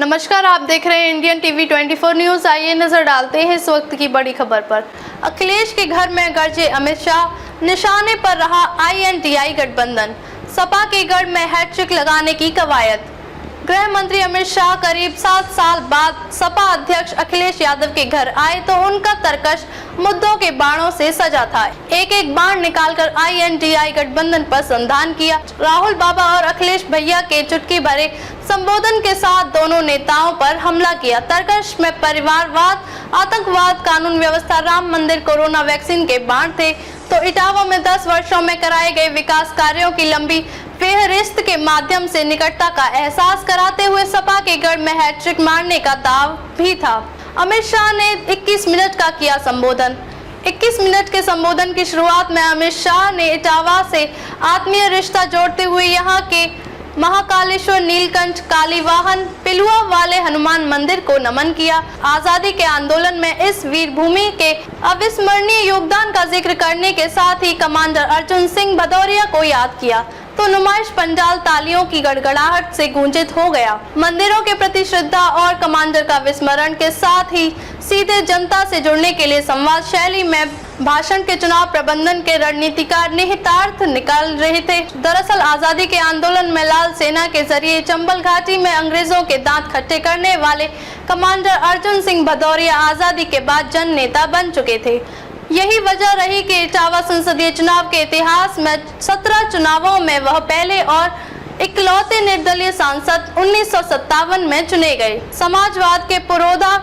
नमस्कार, आप देख रहे हैं इंडियन टीवी 24 न्यूज। आइए नजर डालते हैं इस वक्त की बड़ी खबर पर। अखिलेश के घर में गरजे अमित शाह, निशाने पर रहा INDI गठबंधन। सपा के गढ़ में हैट्रिक लगाने की कवायद। गृह मंत्री अमित शाह करीब 7 साल बाद सपा अध्यक्ष अखिलेश यादव के घर आए तो उनका तरकश मुद्दों के बाणों से सजा था। एक एक बाण निकालकर INDI गठबंधन पर संधान किया। राहुल बाबा और अखिलेश भैया के चुटकी भरे संबोधन के साथ दोनों नेताओं पर हमला किया। तरकश में परिवारवाद, आतंकवाद, कानून व्यवस्था, राम मंदिर, कोरोना वैक्सीन के बाण थे तो इटावा में 10 वर्षों में कराए गए विकास कार्यों की लंबी फेहरिस्त के माध्यम से निकटता का एहसास कराते हुए सपा के गढ़ में हैट्रिक मारने का दाव भी था। अमित शाह ने 21 मिनट का किया संबोधन। 21 मिनट के संबोधन की शुरुआत में अमित शाह ने इटावा से आत्मीय रिश्ता जोड़ते हुए यहाँ के महाकालेश्वर, नीलकंठ, कालीवाहन, पिलुआ वाले हनुमान मंदिर को नमन किया। आजादी के आंदोलन में इस वीर भूमि के अविस्मरणीय योगदान का जिक्र करने के साथ ही कमांडर अर्जुन सिंह भदौरिया को याद किया तो नुमाइश पंडाल तालियों की गड़गड़ाहट से गूंजित हो गया। मंदिरों के प्रति श्रद्धा और कमांडर का विस्मरण के साथ ही सीधे जनता से जुड़ने के लिए संवाद शैली में भाषण के चुनाव प्रबंधन के रणनीतिकार निहितार्थ निकाल रहे थे। दरअसल आजादी के आंदोलन में लाल सेना के जरिए चंबल घाटी में अंग्रेजों के दांत खट्टे करने वाले कमांडर अर्जुन सिंह भदौरिया आजादी के बाद जन नेता बन चुके थे। यही वजह रही कि इटावा संसदीय चुनाव के इतिहास में 17 चुनावों में वह पहले और इकलौते निर्दलीय सांसद 1957 में चुने गए। समाजवाद के पुरोधा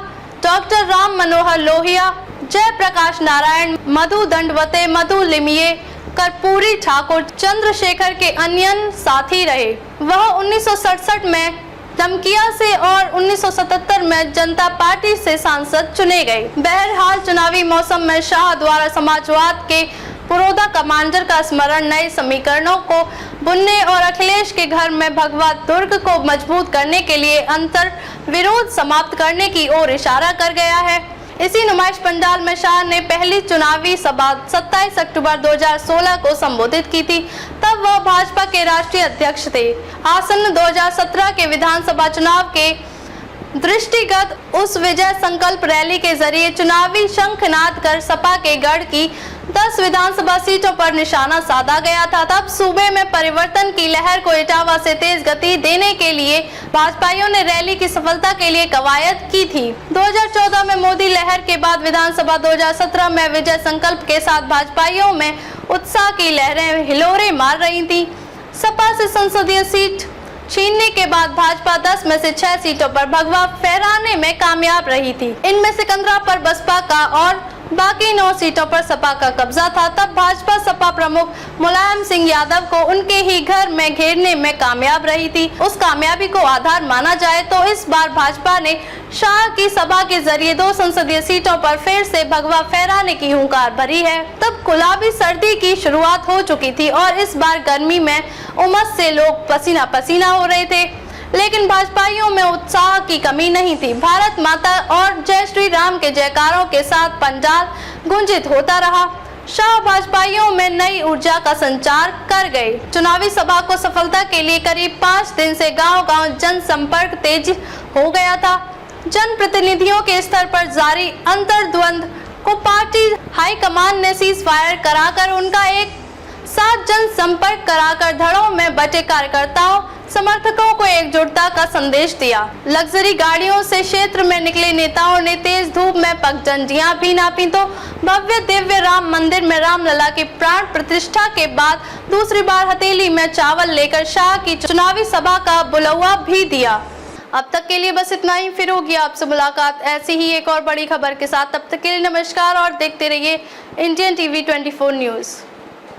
डॉक्टर राम मनोहर लोहिया, जयप्रकाश नारायण, मधु दंडवते, मधु लिमिये, कर्पूरी ठाकुर, चंद्रशेखर के अन्य साथी रहे। वह 1967 में धमकिया से और 1977 में जनता पार्टी से सांसद चुने गए। बहरहाल चुनावी मौसम में शाह द्वारा समाजवाद के पुरोधा कमांडर का स्मरण नए समीकरणों को बुनने और अखिलेश के घर में भगवा दुर्ग को मजबूत करने के लिए अंतर विरोध समाप्त करने की ओर इशारा कर गया है। इसी नुमाइश पंडाल में शाह ने पहली चुनावी सभा 27 अक्टूबर 2016 को संबोधित की थी। तब वह भाजपा के राष्ट्रीय अध्यक्ष थे। आसन्न 2017 के विधानसभा चुनाव के दृष्टिगत उस विजय संकल्प रैली के जरिए चुनावी शंखनाद कर सपा के गढ़ की 10 विधानसभा सीटों पर निशाना साधा गया था। तब सूबे में परिवर्तन की लहर को इटावा से तेज गति देने के लिए भाजपाइयों ने रैली की सफलता के लिए कवायद की थी। 2014 में मोदी लहर के बाद विधानसभा 2017 में विजय संकल्प के साथ भाजपाइयों में उत्साह की लहरें हिलोरे मार रही थी। सपा से संसदीय सीट छीनने के बाद भाजपा 10 में से 6 सीटों पर भगवा फहराने में कामयाब रही थी। इनमें से 15 पर बसपा का और बाकी 9 सीटों पर सपा का कब्जा था। तब भाजपा सपा प्रमुख मुलायम सिंह यादव को उनके ही घर में घेरने में कामयाब रही थी। उस कामयाबी को आधार माना जाए तो इस बार भाजपा ने शाह की सभा के जरिए 2 संसदीय सीटों पर फिर से भगवा फहराने की हुंकार भरी है। तब गुलाबी सर्दी की शुरुआत हो चुकी थी और इस बार गर्मी में उमस से लोग पसीना पसीना हो रहे थे, लेकिन भाजपाइयों में उत्साह की कमी नहीं थी। भारत माता और जय श्री राम के जयकारों के साथ पंडाल गुंजित होता रहा। शाह भाजपाइयों में नई ऊर्जा का संचार कर गए। चुनावी सभा को सफलता के लिए करीब 5 दिन से गांव-गांव जनसंपर्क तेज हो गया था। जनप्रतिनिधियों के स्तर पर जारी अंतर्द्वंद को पार्टी हाईकमान ने सीज फायर कराकर उनका एक साथ जनसंपर्क कराकर धड़ों में बटे कार्यकर्ताओं समर्थकों को एकजुटता का संदेश दिया। लग्जरी गाड़ियों से क्षेत्र में निकले नेताओं ने तेज धूप में पगडंडियां भी नापी तो भव्य दिव्य राम मंदिर में रामलला की प्राण प्रतिष्ठा के बाद दूसरी बार हथेली में चावल लेकर शाह की चुनावी सभा का बुलवा भी दिया। अब तक के लिए बस इतना ही। फिर होगी आपसे मुलाकात ऐसी ही एक और बड़ी खबर के साथ। तब तक के लिए नमस्कार और देखते रहिए इंडियन टीवी 24 न्यूज।